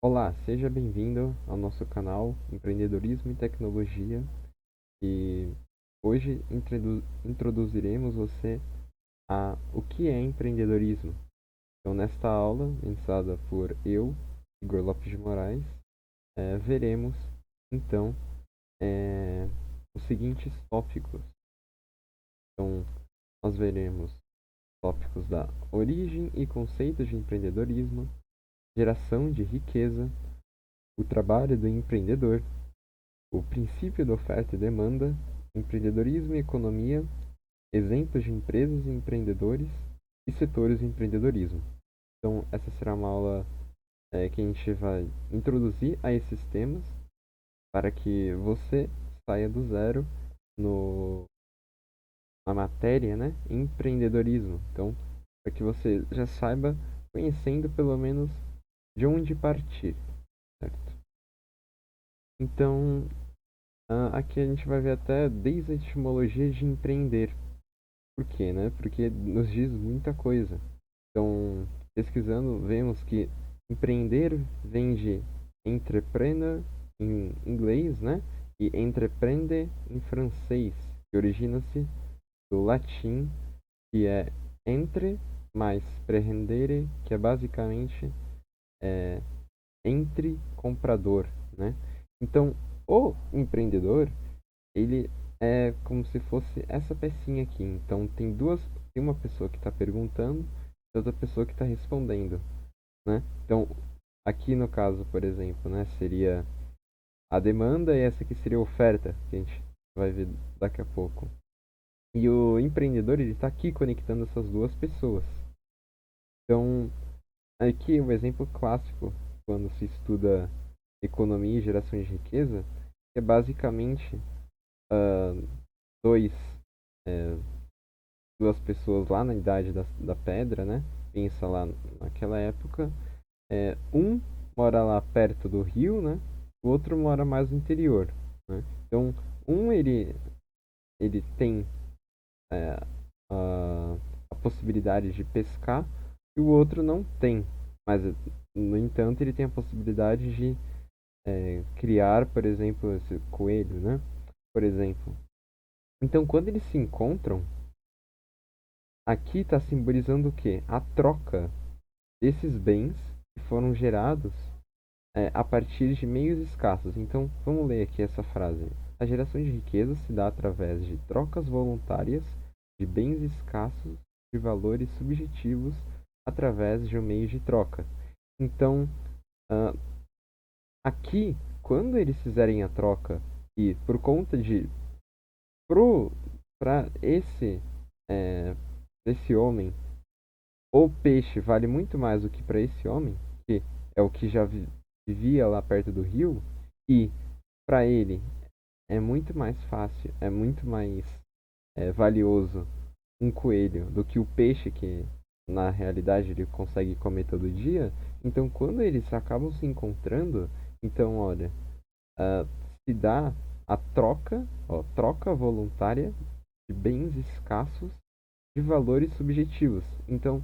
Olá, seja bem-vindo ao nosso canal Empreendedorismo e Tecnologia e hoje introduziremos você a o que é empreendedorismo. Então, nesta aula, ministrada por eu, Igor Lopes de Moraes, veremos então os seguintes tópicos. Então, nós veremos tópicos da origem e conceitos de empreendedorismo, geração de riqueza, o trabalho do empreendedor, o princípio da oferta e demanda, empreendedorismo e economia, exemplos de empresas e empreendedores e setores de empreendedorismo. Então, essa será uma aula que a gente vai introduzir a esses temas para que você saia do zero no, na matéria, né? Empreendedorismo. Então, para que você já saiba, conhecendo pelo menos de onde partir, certo? Então, aqui a gente vai ver até desde a etimologia de empreender. Por quê, né? Porque nos diz muita coisa. Então, pesquisando, vemos que empreender vem de entrepreneur em inglês, né? E entreprende em francês, que origina-se do latim, que é entre mais prehendere, que é basicamente é, entre comprador, né? Então, o empreendedor ele é como se fosse essa pecinha aqui. Então tem uma pessoa que está perguntando e outra pessoa que está respondendo, né? Então aqui no caso, por exemplo, né, seria a demanda e essa aqui seria a oferta, que a gente vai ver daqui a pouco. E o empreendedor ele está aqui conectando essas duas pessoas. Então aqui o exemplo clássico quando se estuda economia e geração de riqueza é basicamente uh, dois é, duas pessoas lá na idade da pedra, né? Pensa lá naquela época. Um mora lá perto do rio, né? O outro mora mais no interior, né? Então, ele tem é, a, a possibilidade de pescar e o outro não tem. Mas, no entanto, ele tem a possibilidade de criar, por exemplo, esse coelho, né? Por exemplo. Então, quando eles se encontram, aqui está simbolizando o quê? A troca desses bens que foram gerados a partir de meios escassos. Então, vamos ler aqui essa frase. A geração de riqueza se dá através de trocas voluntárias de bens escassos de valores subjetivos através de um meio de troca. Então, uh, aqui, quando eles fizerem a troca e por conta de para esse homem o peixe vale muito mais do que para esse homem, que é o que já vivia lá perto do rio, e para ele é muito mais fácil, é muito mais valioso um coelho do que o peixe que na realidade ele consegue comer todo dia. Então, quando eles acabam se encontrando, então olha, uh, se dá a troca, ó, troca voluntária de bens escassos de valores subjetivos. Então,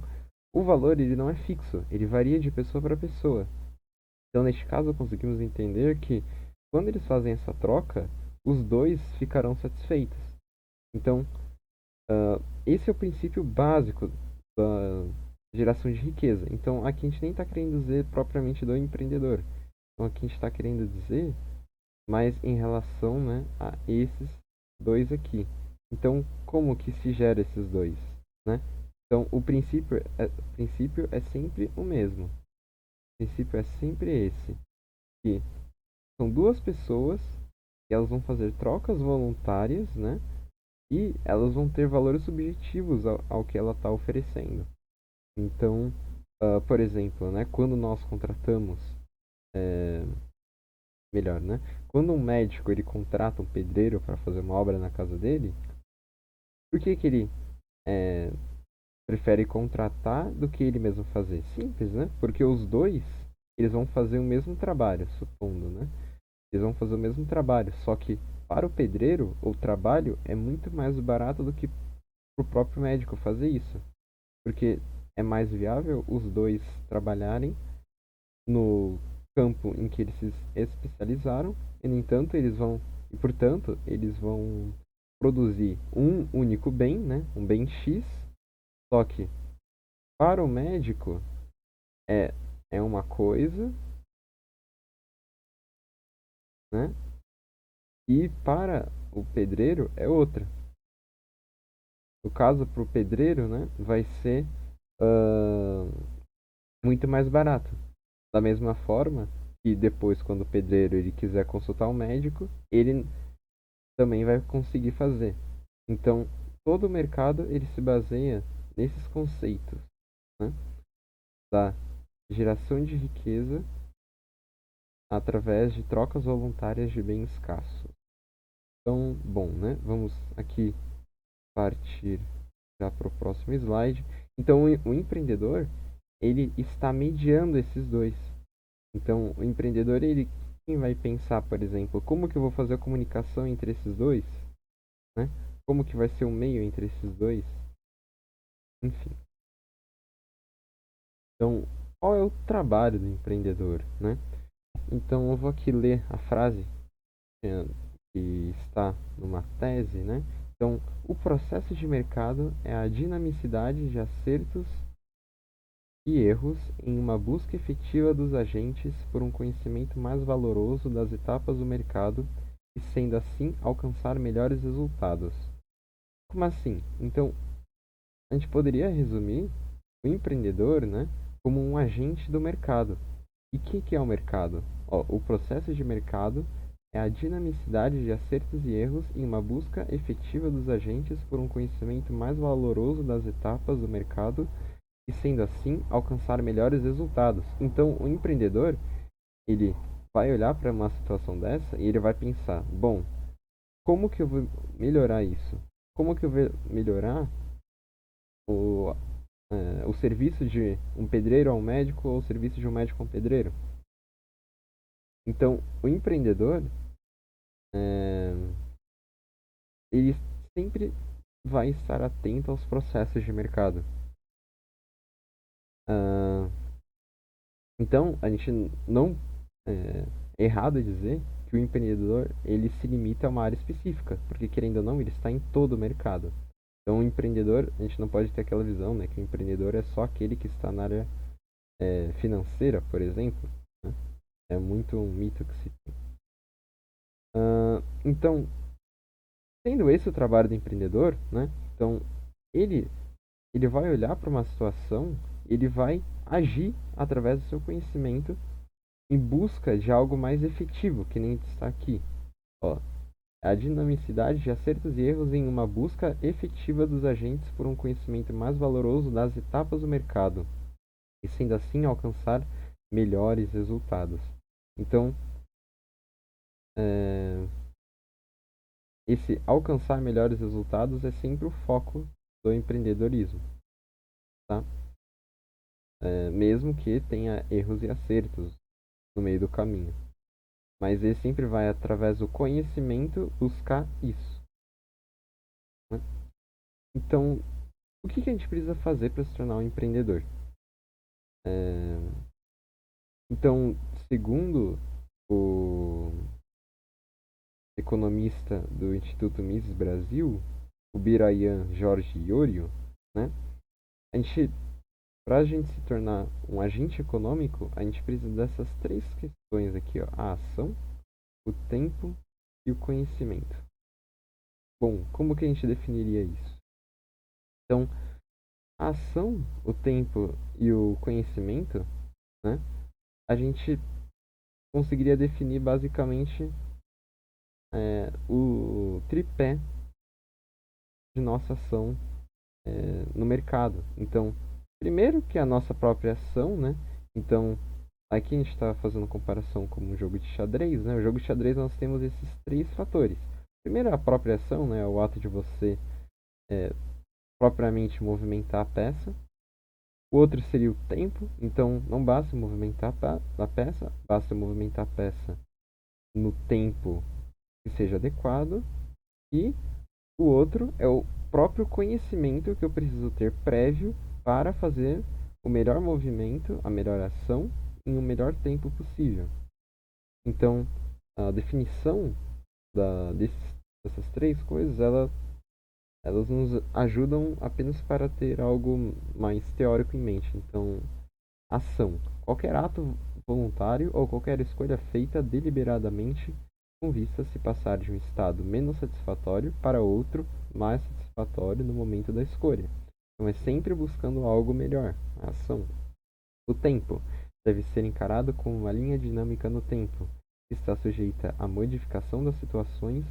o valor ele não é fixo, ele varia de pessoa para pessoa. Então, neste caso, conseguimos entender que quando eles fazem essa troca, os dois ficarão satisfeitos. Então, esse é o princípio básico da geração de riqueza. Então, aqui a gente nem está querendo dizer propriamente do empreendedor. Então, aqui a gente está querendo dizer mais em relação, né, a esses dois aqui. Então, como que se gera esses dois, né? Então, o princípio é sempre o mesmo. O princípio é sempre esse, que são duas pessoas e elas vão fazer trocas voluntárias, né? E elas vão ter valores subjetivos ao que ela está oferecendo. Então, por exemplo, né, quando nós contratamos, é, melhor, né? Quando um médico ele contrata um pedreiro para fazer uma obra na casa dele, por que que ele é, prefere contratar do que ele mesmo fazer? Simples, né? Porque os dois eles vão fazer o mesmo trabalho, supondo, né? Eles vão fazer o mesmo trabalho, só que para o pedreiro o trabalho é muito mais barato do que para o próprio médico fazer isso, porque é mais viável os dois trabalharem no campo em que eles se especializaram, e no entanto portanto, eles vão produzir um único bem, né? Um bem X, só que para o médico é, é uma coisa, né? E para o pedreiro é outra. No caso, para o pedreiro, né, vai ser ah, muito mais barato. Da mesma forma que depois, quando o pedreiro ele quiser consultar o médico, ele também vai conseguir fazer. Então, todo o mercado ele se baseia nesses conceitos, né, da geração de riqueza através de trocas voluntárias de bens escassos. Então, bom, né? Vamos aqui partir já para o próximo slide. Então, o empreendedor ele está mediando esses dois. Então, o empreendedor ele quem vai pensar, por exemplo, como que eu vou fazer a comunicação entre esses dois, né? Como que vai ser o meio entre esses dois? Enfim. Então, qual é o trabalho do empreendedor, né? Então, eu vou aqui ler a frase que está numa tese, né? Então, o processo de mercado é a dinamicidade de acertos e erros em uma busca efetiva dos agentes por um conhecimento mais valoroso das etapas do mercado e, sendo assim, alcançar melhores resultados. Como assim? Então, a gente poderia resumir o empreendedor, né, como um agente do mercado. E o que é o mercado? O processo de mercado é a dinamicidade de acertos e erros em uma busca efetiva dos agentes por um conhecimento mais valoroso das etapas do mercado e, sendo assim, alcançar melhores resultados. Então, o empreendedor, ele vai olhar para uma situação dessa e ele vai pensar, bom, como que eu vou melhorar isso? Como que eu vou melhorar o, o serviço de um pedreiro a um médico ou o serviço de um médico a um pedreiro? Então, o empreendedor, é, ele sempre vai estar atento aos processos de mercado. Ah, então, a gente não é errado dizer que o empreendedor ele se limita a uma área específica, porque querendo ou não, ele está em todo o mercado. Então, o empreendedor, a gente não pode ter aquela visão, né, que o empreendedor é só aquele que está na área financeira, por exemplo. Né? É muito um mito que se tem. Então, sendo esse o trabalho do empreendedor, né? Então, ele, ele vai olhar para uma situação, ele vai agir através do seu conhecimento em busca de algo mais efetivo, que nem está aqui. Ó, a dinamicidade de acertos e erros em uma busca efetiva dos agentes por um conhecimento mais valoroso das etapas do mercado, e sendo assim alcançar melhores resultados. Então, é, esse alcançar melhores resultados é sempre o foco do empreendedorismo, tá? Mesmo que tenha erros e acertos no meio do caminho. Mas ele sempre vai, através do conhecimento, buscar isso. Né? Então, o que a gente precisa fazer para se tornar um empreendedor? É... Então, segundo o economista do Instituto Mises Brasil, o Birayan Jorge Iorio, né? Para a gente se tornar um agente econômico, a gente precisa dessas três questões aqui, ó, a ação, o tempo e o conhecimento. Bom, como que a gente definiria isso? Então, a ação, o tempo e o conhecimento, né? A gente conseguiria definir basicamente o tripé de nossa ação no mercado. Então, primeiro que a nossa própria ação, né? Então, aqui a gente está fazendo comparação com um jogo de xadrez, né? O jogo de xadrez nós temos esses três fatores. Primeiro, a própria ação, né? O ato de você propriamente movimentar a peça. O outro seria o tempo. Então, não basta movimentar a peça, basta movimentar a peça no tempo que seja adequado. E o outro é o próprio conhecimento que eu preciso ter prévio para fazer o melhor movimento, a melhor ação em o melhor tempo possível. Então, a definição dessas três coisas, elas nos ajudam apenas para ter algo mais teórico em mente. Então, ação. Qualquer ato voluntário ou qualquer escolha feita deliberadamente com vista a se passar de um estado menos satisfatório para outro mais satisfatório no momento da escolha. Então, é sempre buscando algo melhor, a ação. O tempo deve ser encarado como uma linha dinâmica no tempo, que está sujeita à modificação das situações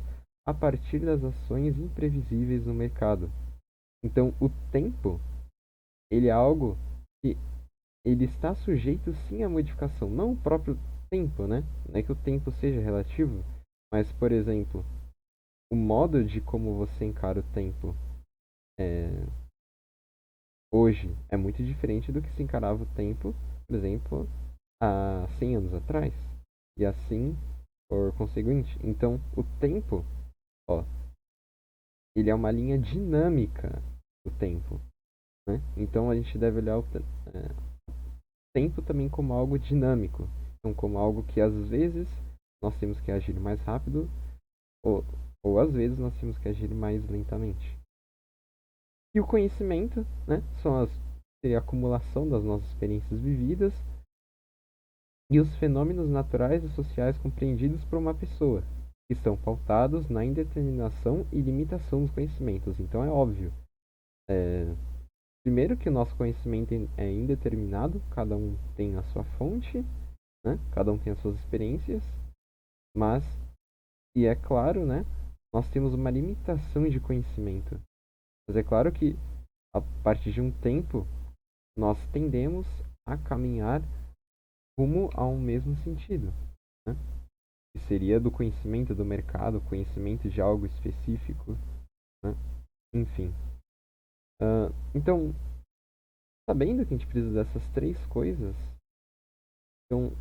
a partir das ações imprevisíveis no mercado. Então, o tempo, ele é algo que ele está sujeito sim à modificação, não o próprio tempo, né? Não é que o tempo seja relativo, mas, por exemplo, o modo de como você encara o tempo hoje é muito diferente do que se encarava o tempo, por exemplo, há 100 anos atrás. E assim, por conseguinte. Então, o tempo, ó, ele é uma linha dinâmica do tempo, né? Então, a gente deve olhar o tempo também como algo dinâmico. Então, como algo que às vezes nós temos que agir mais rápido ou, ou às vezes nós temos que agir mais lentamente. E o conhecimento, né, seria a acumulação das nossas experiências vividas e os fenômenos naturais e sociais compreendidos por uma pessoa, que estão pautados na indeterminação e limitação dos conhecimentos. Então é óbvio, primeiro que o nosso conhecimento é indeterminado, cada um tem a sua fonte, né? Cada um tem as suas experiências, mas, e é claro, né, nós temos uma limitação de conhecimento. Mas é claro que a partir de um tempo nós tendemos a caminhar rumo a um mesmo sentido, né? Que seria do conhecimento do mercado, conhecimento de algo específico, né? Enfim. Então, sabendo que a gente precisa dessas três coisas, então,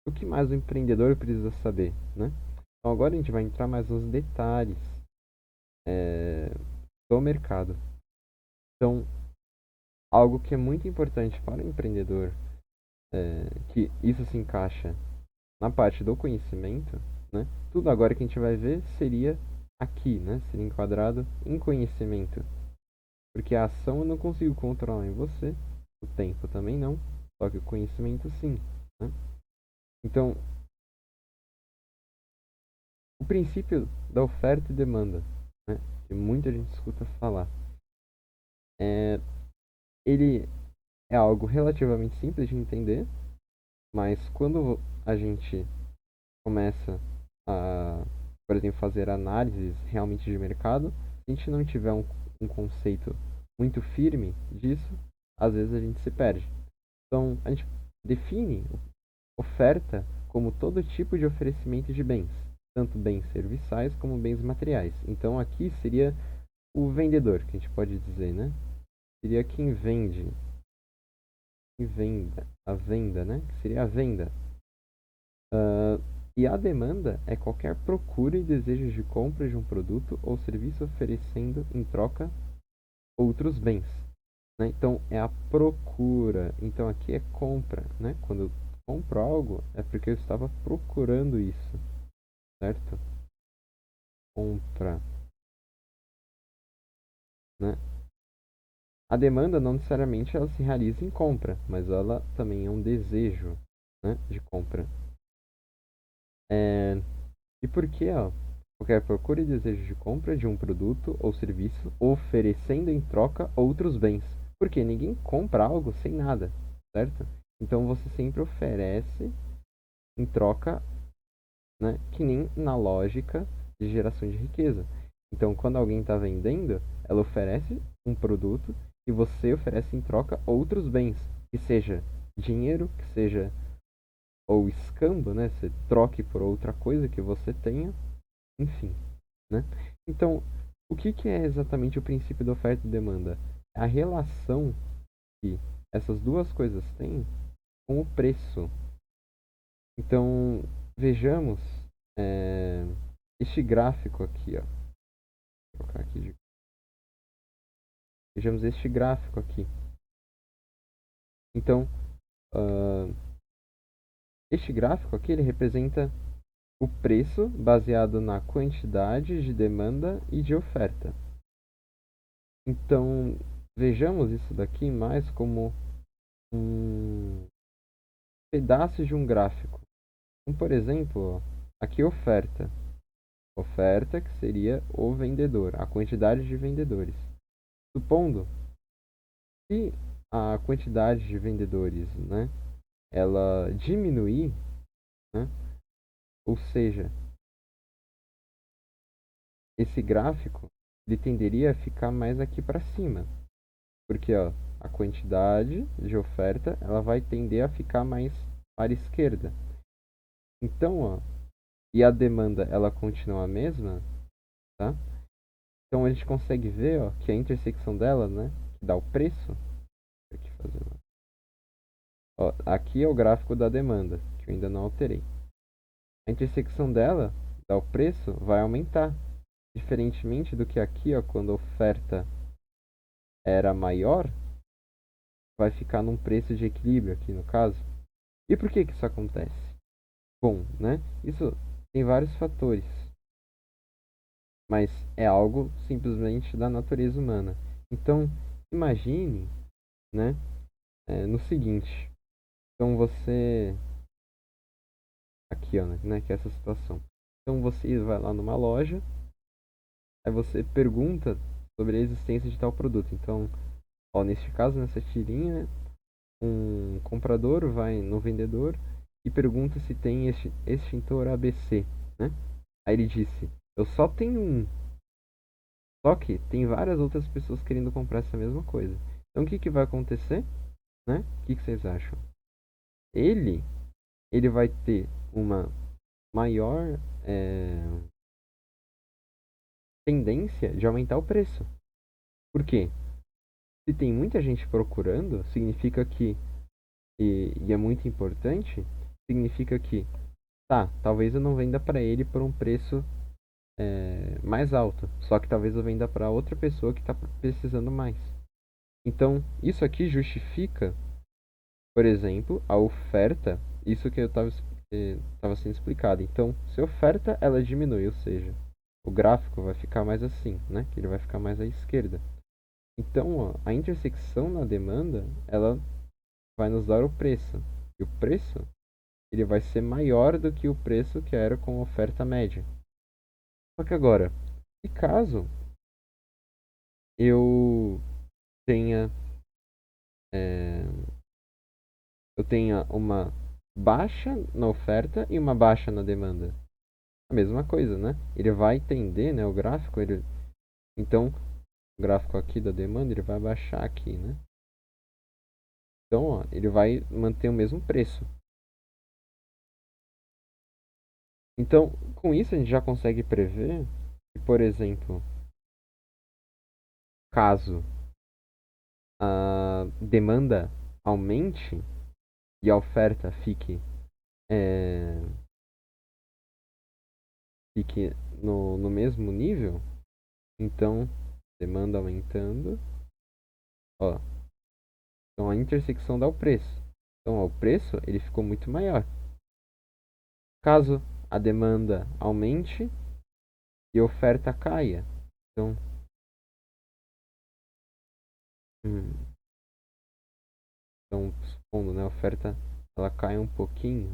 o que mais o empreendedor precisa saber, né? Então, agora a gente vai entrar mais nos detalhes do mercado. Então, algo que é muito importante para o empreendedor, que isso se encaixa na parte do conhecimento, né? Tudo agora que a gente vai ver seria aqui, né? Seria enquadrado em conhecimento. Porque a ação eu não consigo controlar em você, o tempo também não, só que o conhecimento sim, né? Então, o princípio da oferta e demanda, né? Que muita gente escuta falar, é, ele é algo relativamente simples de entender, mas quando a gente começa a, por exemplo, fazer análises realmente de mercado, se a gente não tiver um conceito muito firme disso, às vezes a gente se perde. Então, a gente define oferta como todo tipo de oferecimento de bens, tanto bens serviçais como bens materiais. Então, aqui seria o vendedor, que a gente pode dizer, né? Seria quem vende, a venda, né? Que seria a venda. E a demanda é qualquer procura e desejo de compra de um produto ou serviço oferecendo em troca outros bens, né? Então é a procura. Então aqui é compra, né? Quando eu compro algo é porque eu estava procurando isso, certo? Compra, né? A demanda não necessariamente ela se realiza em compra, mas ela também é um desejo, né, de compra. É, E por que, ó, qualquer procura e desejo de compra de um produto ou serviço, oferecendo em troca outros bens? Porque ninguém compra algo sem nada, certo? Então você sempre oferece em troca, né? Que nem na lógica de geração de riqueza. Então, quando alguém está vendendo, ela oferece um produto e você oferece em troca outros bens, que seja dinheiro, que seja ou escambo, né? Você troque por outra coisa que você tenha, enfim, né? Então, o que, que é exatamente o princípio da oferta e demanda? A relação que essas duas coisas têm com o preço. Então, vejamos este gráfico aqui, ó. Vou colocar aqui vejamos este gráfico aqui. Então, este gráfico aqui ele representa o preço baseado na quantidade de demanda e de oferta. Então, vejamos isso daqui mais como um pedaço de um gráfico. Então, por exemplo, aqui oferta. Oferta que seria o vendedor, a quantidade de vendedores. Supondo que a quantidade de vendedores, né, ela diminuir, né, ou seja, esse gráfico ele tenderia a ficar mais aqui para cima, porque ó, a quantidade de oferta ela vai tender a ficar mais para a esquerda. Então, ó, e a demanda ela continua a mesma, tá? Então a gente consegue ver, ó, que a intersecção dela, né, que dá o preço, aqui fazendo, ó, aqui é o gráfico da demanda, que eu ainda não alterei. A intersecção dela dá o preço vai aumentar, diferentemente do que aqui, ó, quando a oferta era maior, vai ficar num preço de equilíbrio aqui no caso. E por que que isso acontece? Bom, né? Isso tem vários fatores, mas é algo simplesmente da natureza humana. Então, imagine, né, no seguinte. Então você aqui, ó, né, que é essa situação. Então você vai lá numa loja, aí você pergunta sobre a existência de tal produto. Então, ó, neste caso, nessa tirinha, um comprador vai no vendedor e pergunta se tem extintor ABC, né? Aí ele disse: eu só tenho um. Só que tem várias outras pessoas querendo comprar essa mesma coisa. Então o que que vai acontecer, né? O que que vocês acham? Ele, ele vai ter uma maior tendência de aumentar o preço. Por quê? Se tem muita gente procurando, significa que, e é muito importante, significa que, tá, talvez eu não venda para ele por um preço mais alto, só que talvez eu venda para outra pessoa que está precisando mais. Então, isso aqui justifica, por exemplo, a oferta, isso que eu estava sendo explicado. Então, se a oferta ela diminui, ou seja, o gráfico vai ficar mais assim, né? Que ele vai ficar mais à esquerda. Então, ó, a intersecção na demanda, ela vai nos dar o preço. E o preço, ele vai ser maior do que o preço que era com a oferta média. Só que agora, se caso eu tenha é, eu tenha uma baixa na oferta e uma baixa na demanda, a mesma coisa, né? Ele vai tender, né? O gráfico, então o gráfico aqui da demanda ele vai baixar aqui, né? Então, ó, ele vai manter o mesmo preço. Então, com isso a gente já consegue prever que, por exemplo, caso a demanda aumente e a oferta é, fique no mesmo nível, então demanda aumentando, ó, então a intersecção dá o preço. Então ó, o preço ele ficou muito maior. Caso a demanda aumente e a oferta caia, então hum, então supondo, né, a oferta ela cai um pouquinho,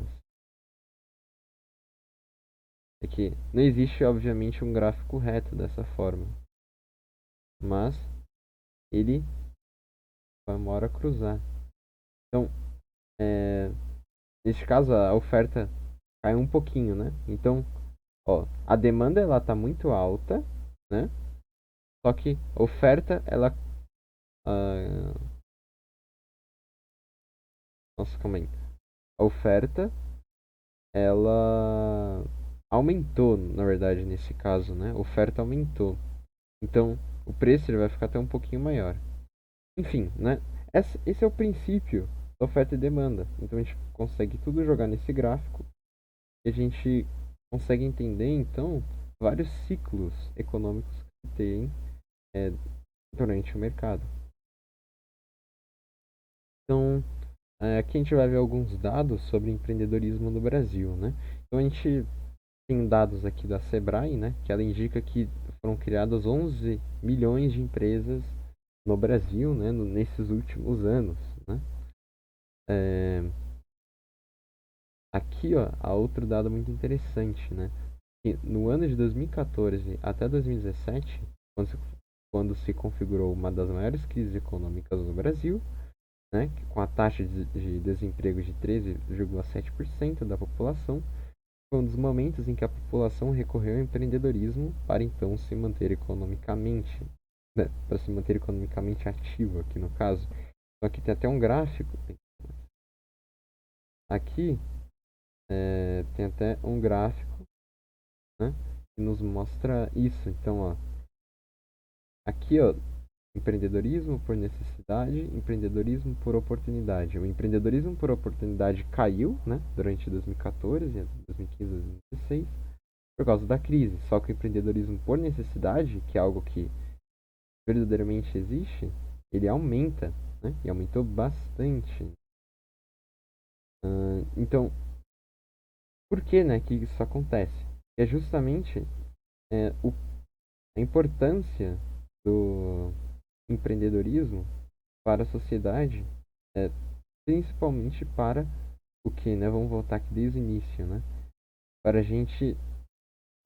é que não existe obviamente um gráfico reto dessa forma, mas ele vai uma hora cruzar. Então, neste caso a oferta cai um pouquinho, né? Então, ó, a demanda ela tá muito alta, né? Só que a oferta ela ah, nossa, calma aí. A oferta ela aumentou, na verdade, nesse caso, né? A oferta aumentou. Então, o preço ele vai ficar até um pouquinho maior. Enfim, né? Esse é o princípio da oferta e demanda. Então a gente consegue tudo jogar nesse gráfico e a gente consegue entender então vários ciclos econômicos que tem durante o mercado. Então, Aqui a gente vai ver alguns dados sobre empreendedorismo no Brasil, né? Então a gente tem dados aqui da Sebrae, né? Que ela indica que foram criadas 11 milhões de empresas no Brasil, né? Nesses últimos anos, né? É, Aqui, ó, há outro dado muito interessante, né? Que no ano de 2014 até 2017, quando se configurou uma das maiores crises econômicas no Brasil, né, com a taxa de desemprego de 13,7% da população, foi um dos momentos em que a população recorreu ao empreendedorismo para então se manter economicamente, né, para se manter economicamente ativo aqui no caso. Então aqui tem até um gráfico. Aqui tem até um gráfico, né, que nos mostra isso. Então, ó, aqui, ó, empreendedorismo por necessidade, empreendedorismo por oportunidade. O empreendedorismo por oportunidade caiu, né, durante 2014, 2015, 2016, por causa da crise. Só que o empreendedorismo por necessidade, que é algo que verdadeiramente existe, ele aumenta, né, e aumentou bastante. Então, por que, né, que isso acontece? É justamente a importância do empreendedorismo para a sociedade, é, principalmente para o que, né? Vamos voltar aqui desde o início, né? Para a gente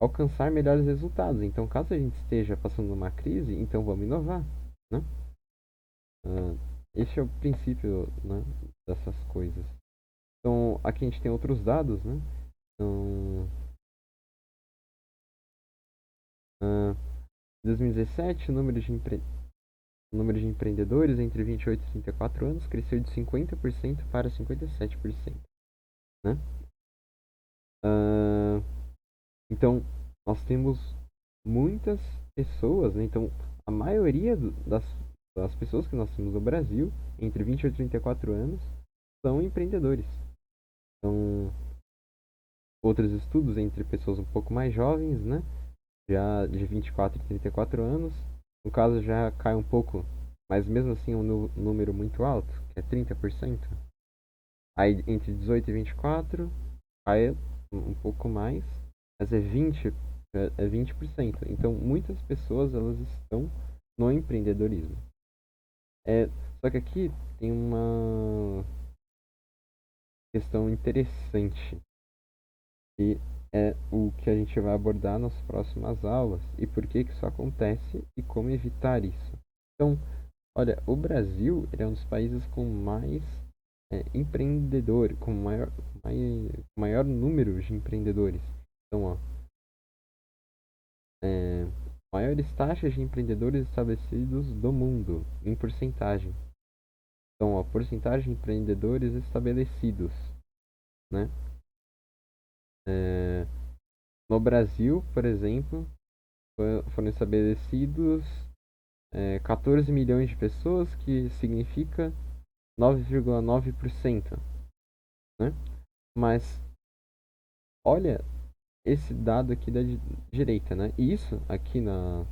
alcançar melhores resultados. Então, caso a gente esteja passando uma crise, então vamos inovar, né? Uh, Esse é o princípio, né, dessas coisas. Então, aqui a gente tem outros dados, né? Então, em 2017, o número de empreendedores entre 28 e 34 anos cresceu de 50% para 57%, né? Uh, Então, nós temos muitas pessoas, né? Então, a maioria das pessoas que nós temos no Brasil, entre 28 e 34 anos, são empreendedores. Então, outros estudos entre pessoas um pouco mais jovens, né? Já de 24 e 34 anos, no caso já cai um pouco, mas mesmo assim é um número muito alto, que é 30%. Aí, entre 18 e 24, cai um pouco mais, mas é 20%. Então, muitas pessoas elas estão no empreendedorismo. Só que aqui tem uma questão interessante, que é o que a gente vai abordar nas próximas aulas e por que isso acontece e como evitar isso. Então, olha, o Brasil ele é um dos países com mais empreendedores, com maior número de empreendedores. Então, ó, maiores taxas de empreendedores estabelecidos do mundo, em porcentagem. Então, a porcentagem de empreendedores estabelecidos, né? No Brasil, por exemplo, foram estabelecidos 14 milhões de pessoas, que significa 9,9%, né? Mas olha esse dado aqui da direita, né? E isso aqui na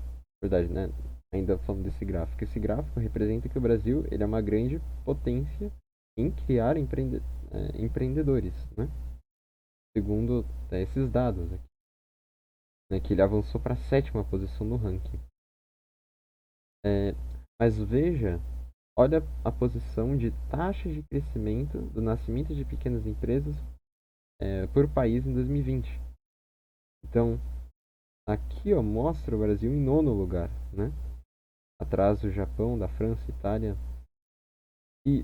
verdade, né? Ainda falando desse gráfico, esse gráfico representa que o Brasil ele é uma grande potência em criar empreendedores, né? Segundo esses dados aqui, né? Que ele avançou para a sétima posição no ranking. Mas veja, olha a posição de taxa de crescimento do nascimento de pequenas empresas por país em 2020. Então, aqui ó, mostra o Brasil em nono lugar, né? Atrás do Japão, da França, Itália. E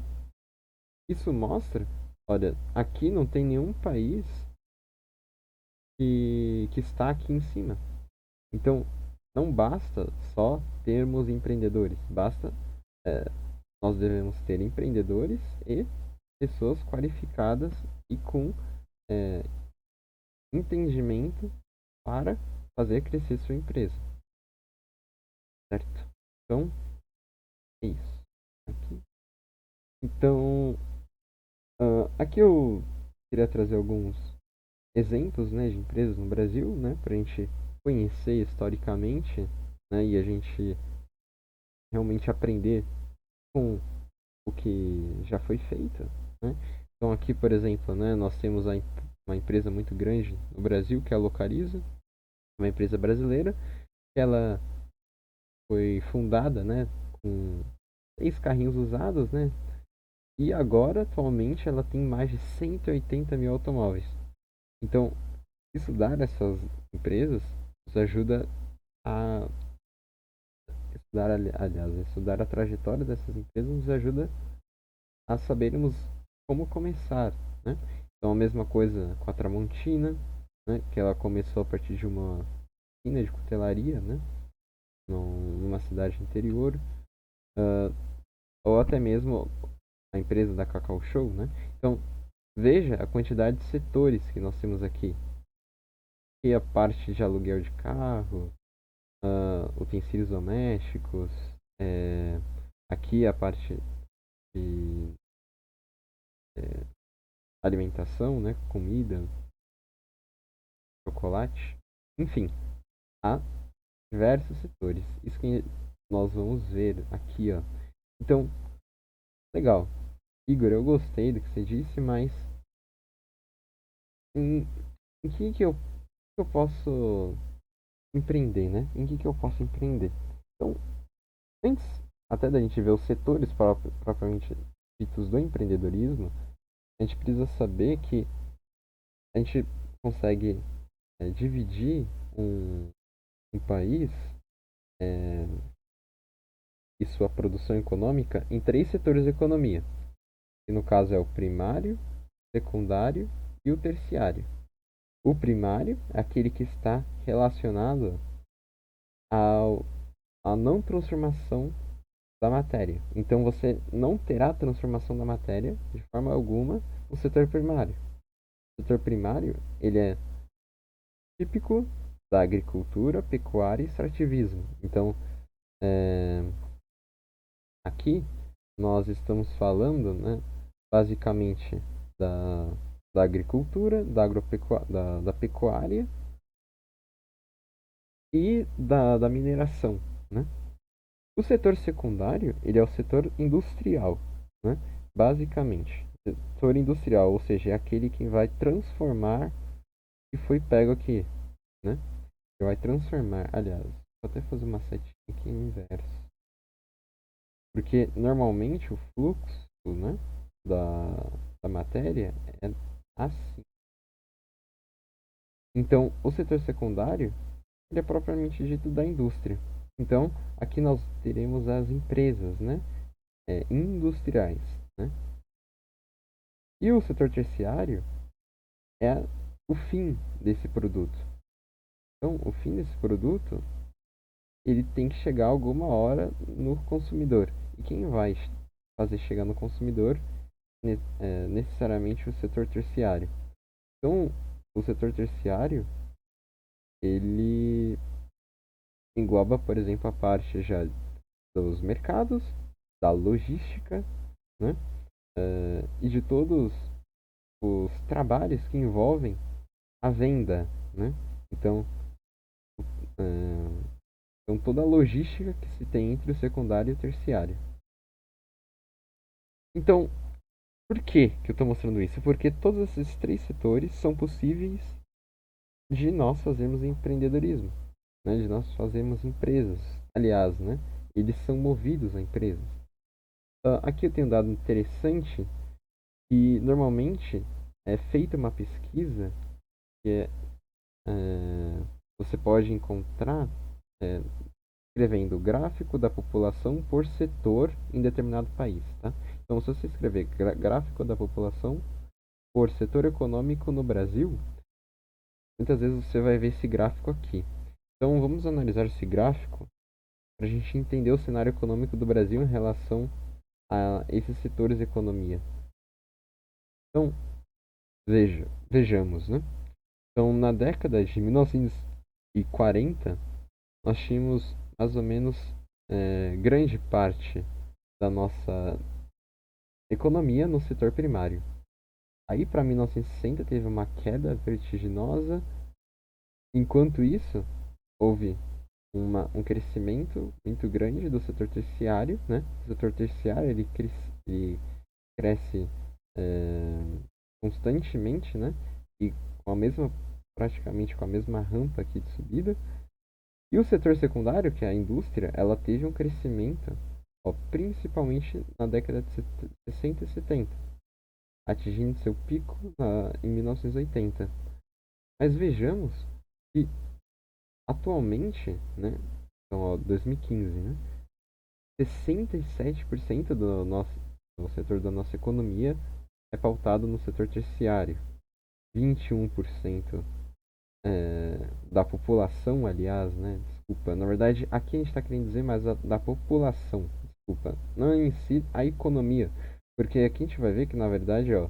isso mostra, olha, aqui não tem nenhum país que está aqui em cima. Então, não basta só termos empreendedores, basta nós devemos ter empreendedores e pessoas qualificadas e com entendimento para fazer crescer sua empresa, certo? Então, é isso. Aqui. Então, aqui eu queria trazer alguns exemplos, né, de empresas no Brasil, né, para a gente conhecer historicamente, né, e a gente realmente aprender com o que já foi feito. né? Então aqui, por exemplo, né, nós temos uma empresa muito grande no Brasil, que é a Localiza, uma empresa brasileira, que ela foi fundada, né, com 3 carrinhos usados, né? E agora, atualmente, ela tem mais de 180 mil automóveis. Então, estudar essas empresas nos ajuda a estudar, aliás, estudar a trajetória dessas empresas nos ajuda a sabermos como começar, né? Então, a mesma coisa com a Tramontina, né? Que ela começou a partir de uma usina de cutelaria, né? Numa cidade interior, uh, ou até mesmo a empresa da Cacau Show, né? Então, veja a quantidade de setores que nós temos aqui. Aqui a parte de aluguel de carro, utensílios domésticos, aqui a parte de alimentação, né? Comida, chocolate, enfim, há diversos setores. Isso que nós vamos ver aqui, ó. Então, legal. Igor, eu gostei do que você disse, mas em, em que eu posso empreender, né? Em que eu posso empreender? Então, antes até da gente ver os setores propriamente ditos do empreendedorismo, a gente precisa saber que a gente consegue dividir um país é, e sua produção econômica em 3 setores de economia, que no caso é o primário, secundário e o terciário. O primário é aquele que está relacionado ao, à não transformação da matéria. Então você não terá transformação da matéria de forma alguma no setor primário. O setor primário ele é típico da agricultura, pecuária e extrativismo. Então, é, aqui nós estamos falando, né, basicamente da, da agricultura, da pecuária e da mineração, né? O setor secundário, ele é o setor industrial, né? Basicamente, setor industrial, ou seja, é aquele que vai transformar o que foi pego aqui, né? Que vai transformar, aliás, vou até fazer uma setinha aqui em inverso. Porque normalmente o fluxo, né, da matéria é assim. Então, o setor secundário, ele é propriamente dito da indústria. Então, aqui nós teremos as empresas, né, industriais, né? E o setor terciário é o fim desse produto. Então, o fim desse produto, ele tem que chegar alguma hora no consumidor. E quem vai fazer chegar no consumidor é necessariamente o setor terciário. Então, o setor terciário, ele engloba, por exemplo, a parte já dos mercados, da logística, né? E de todos os trabalhos que envolvem a venda, né? Então, uh, então toda a logística que se tem entre o secundário e o terciário. Então, por que eu estou mostrando isso? Porque todos esses 3 setores são possíveis de nós fazermos empreendedorismo, né? De nós fazermos empresas. Aliás, né? Eles são movidos a empresas. Aqui eu tenho um dado interessante que normalmente é feita uma pesquisa que você pode encontrar é, escrevendo o gráfico da população por setor em determinado país, tá? Então, se você escrever gráfico da população por setor econômico no Brasil, muitas vezes você vai ver esse gráfico aqui. Então, vamos analisar esse gráfico para a gente entender o cenário econômico do Brasil em relação a esses setores de economia. Então, vejamos, né? Então, na década de 1940, nós tínhamos mais ou menos grande parte da nossa economia no setor primário. Aí, para 1960, teve uma queda vertiginosa. Enquanto isso, houve um crescimento muito grande do setor terciário, né? O setor terciário ele cresce constantemente, né? E com a mesma, praticamente com a mesma rampa aqui de subida. E o setor secundário, que é a indústria, ela teve um crescimento, ó, principalmente na década de 60 e 70, atingindo seu pico em 1980. Mas vejamos que atualmente, né, então, ó, 2015, né, 67% do setor da nossa economia é pautado no setor terciário. 21% da população, aliás, né? Desculpa, na verdade, aqui a gente está querendo dizer mais da população, desculpa, não em si a economia, porque aqui a gente vai ver que, na verdade, ó,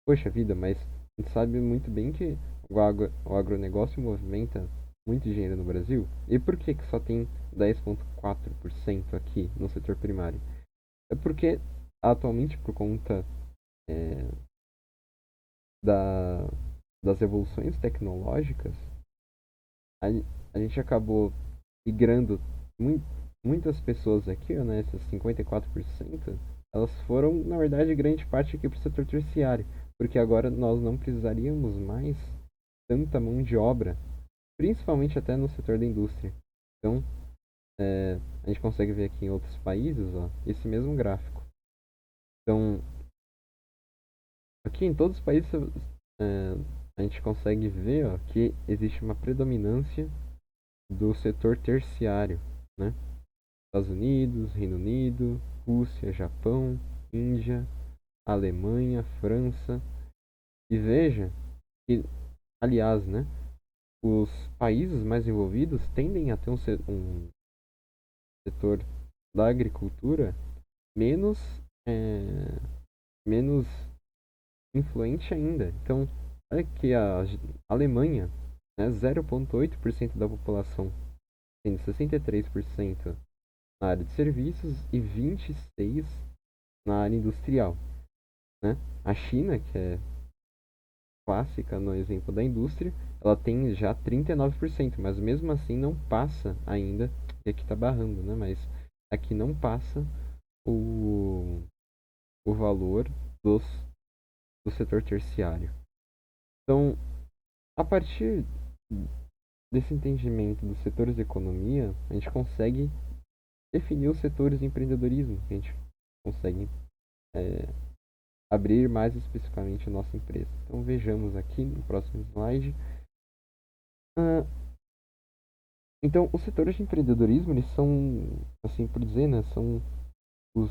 poxa vida, mas a gente sabe muito bem que o agronegócio movimenta muito dinheiro no Brasil. E por que que só tem 10,4% aqui no setor primário? É porque, atualmente, por conta é, da, das evoluções tecnológicas, a, a gente acabou migrando mu muitas pessoas aqui, né, essas 54%, elas foram, na verdade, grande parte aqui para o setor terciário, porque agora nós não precisaríamos mais tanta mão de obra, principalmente até no setor da indústria. Então, a gente consegue ver aqui em outros países, ó, esse mesmo gráfico. Então, aqui em todos os países, a gente consegue ver, ó, que existe uma predominância do setor terciário, né? Estados Unidos, Reino Unido, Rússia, Japão, Índia, Alemanha, França. E veja que, aliás, né, os países mais envolvidos tendem a ter um setor da agricultura menos, é, menos influente ainda. Então, olha que a Alemanha, né, 0,8% da população, tendo 63% na área de serviços e 26% na área industrial, né? A China, que é clássica no exemplo da indústria, ela tem já 39%, mas mesmo assim não passa ainda, e aqui está barrando, né? Mas aqui não passa o, o valor dos, do setor terciário. Então, a partir desse entendimento dos setores de economia, a gente consegue definir os setores de empreendedorismo, que a gente consegue é, abrir mais especificamente a nossa empresa. Então vejamos aqui no próximo slide. Ah, então, os setores de empreendedorismo, eles são, assim por dizer, né, são os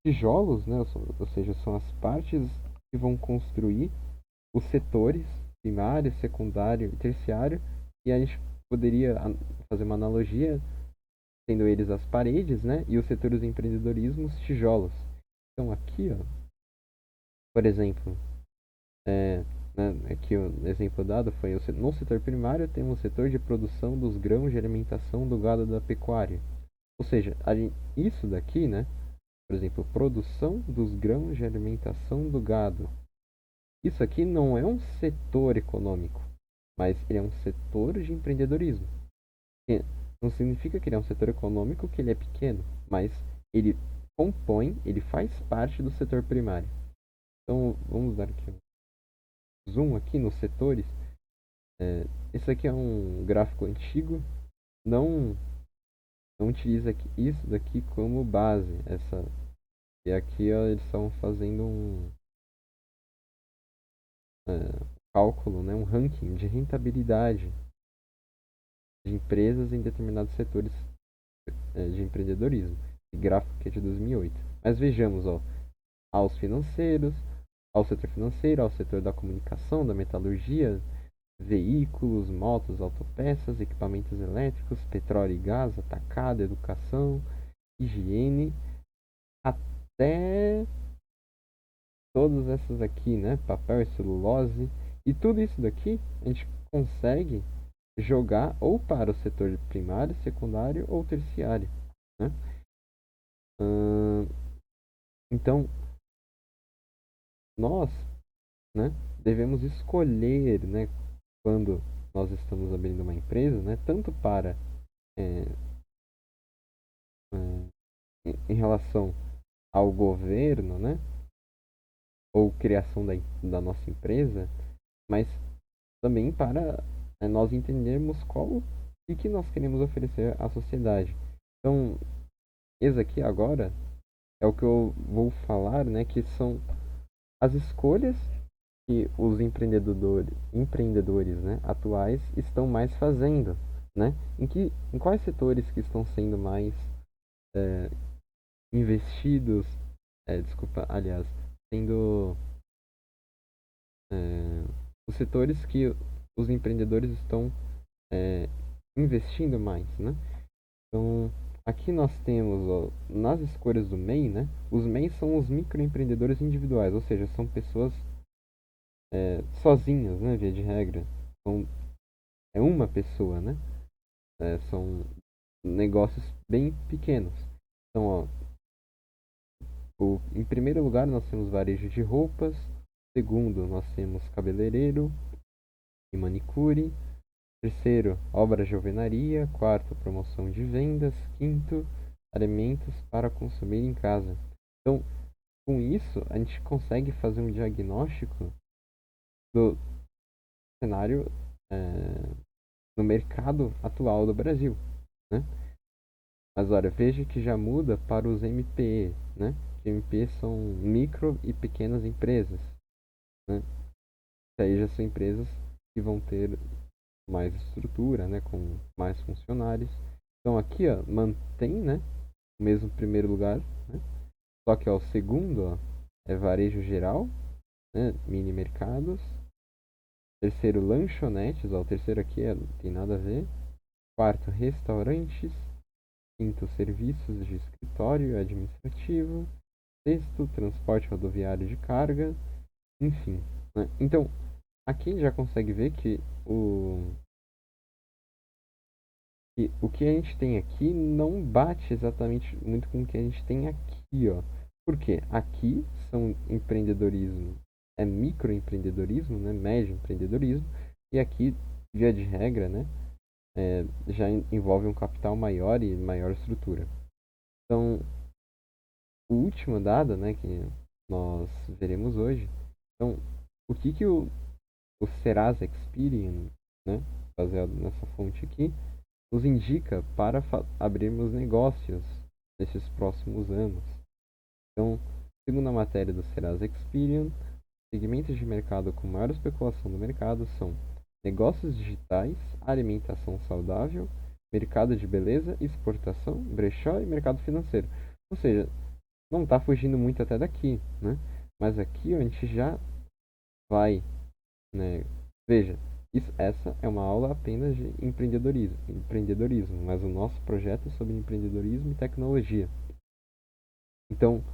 tijolos, né, ou seja, são as partes que vão construir os setores primário, secundário e terciário, e a gente poderia fazer uma analogia, sendo eles as paredes, né, e os setores de empreendedorismo, os tijolos. Então aqui, ó, por exemplo, aqui o exemplo dado foi no setor primário temos o setor de produção dos grãos de alimentação do gado da pecuária. Ou seja, isso daqui, né, por exemplo, produção dos grãos de alimentação do gado. Isso aqui não é um setor econômico, mas ele é um setor de empreendedorismo. Não significa que ele é um setor econômico que ele é pequeno, mas ele compõe, ele faz parte do setor primário. Então, vamos dar aqui um zoom aqui nos setores. Esse aqui é um gráfico antigo, não não utiliza isso daqui como base. E aqui ó, eles estão fazendo um cálculo, né, um ranking de rentabilidade de empresas em determinados setores de empreendedorismo. Esse gráfico aqui é de 2008. Mas vejamos, ó, aos financeiros, ao setor financeiro, ao setor da comunicação, da metalurgia, veículos, motos, autopeças, equipamentos elétricos, petróleo e gás, atacado, educação, higiene, até todas essas aqui, né? Papel e celulose. E tudo isso daqui a gente consegue jogar ou para o setor primário, secundário ou terciário, né? Então, nós, né, devemos escolher, né, quando nós estamos abrindo uma empresa, né, tanto para é, em relação ao governo, né, ou criação da nossa empresa, mas também para nós entendermos qual o que nós queremos oferecer à sociedade. Então, esse aqui agora é o que eu vou falar, né, que são as escolhas que os empreendedores, né, atuais estão mais fazendo, né? Em quais setores que estão sendo mais é, investidos, desculpa, aliás, sendo é, os setores que os empreendedores estão é, investindo mais, né? Então, aqui nós temos, ó, nas escolhas do MEI, né? Os MEIs são os microempreendedores individuais, ou seja, são pessoas sozinhas, né? Via de regra. São, é uma pessoa, né? São negócios bem pequenos. Então, ó, em primeiro lugar, nós temos varejo de roupas. Segundo, nós temos cabeleireiro e manicure. Terceiro, obras de alvenaria. Quarto, promoção de vendas. Quinto, alimentos para consumir em casa. Então, com isso, a gente consegue fazer um diagnóstico do cenário no mercado atual do Brasil, né? Mas olha, veja que já muda para os MPE, né? Que MPE são micro e pequenas empresas, né? Que aí já são empresas que vão ter mais estrutura, né? Com mais funcionários. Então aqui, ó, mantém, né? O mesmo primeiro lugar, né? Só que ó, o segundo, ó, é varejo geral, né? Mini mercados. Terceiro, lanchonetes, ó, o terceiro aqui não tem nada a ver. Quarto, restaurantes. Quinto, serviços de escritório administrativo. Sexto, transporte rodoviário de carga. Enfim, né? Então, aqui a gente já consegue ver que o que a gente tem aqui não bate exatamente muito com o que a gente tem aqui, ó. Porque aqui são empreendedorismo, é microempreendedorismo, né? Médio empreendedorismo. E aqui, via de regra, né? Já envolve um capital maior e maior estrutura. Então, o último dado, né, que nós veremos hoje, então, o que que o Serasa Experian, né, baseado nessa fonte aqui, nos indica para abrirmos negócios nesses próximos anos. Então, segundo a matéria do Serasa Experian, segmentos de mercado com maior especulação do mercado são negócios digitais, alimentação saudável, mercado de beleza, exportação, brechó e mercado financeiro. Ou seja, não está fugindo muito até daqui, né? Mas aqui a gente já vai, né? Veja, essa é uma aula apenas de empreendedorismo, mas o nosso projeto é sobre empreendedorismo e tecnologia. Então,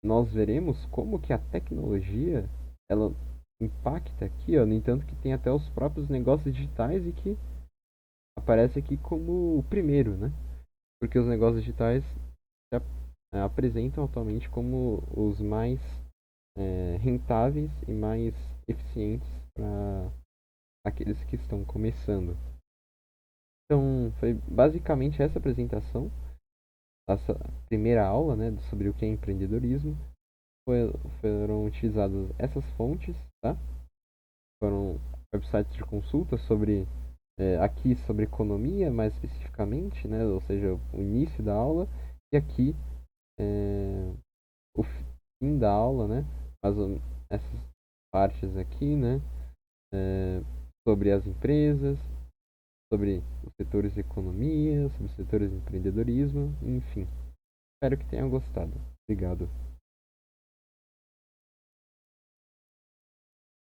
nós veremos como que a tecnologia ela impacta aqui, ó, no entanto que tem até os próprios negócios digitais e que aparece aqui como o primeiro, né? Porque os negócios digitais se apresentam atualmente como os mais rentáveis e mais eficientes para aqueles que estão começando. Então, foi basicamente essa apresentação, essa primeira aula, né, sobre o que é empreendedorismo. Foram utilizadas essas fontes, tá? Foram websites de consulta sobre aqui sobre economia, mais especificamente, né? Ou seja, o início da aula, e aqui o fim da aula, né? Mas essas partes aqui, né? Sobre as empresas, sobre os setores de economia, sobre os setores de empreendedorismo, enfim. Espero que tenham gostado. Obrigado.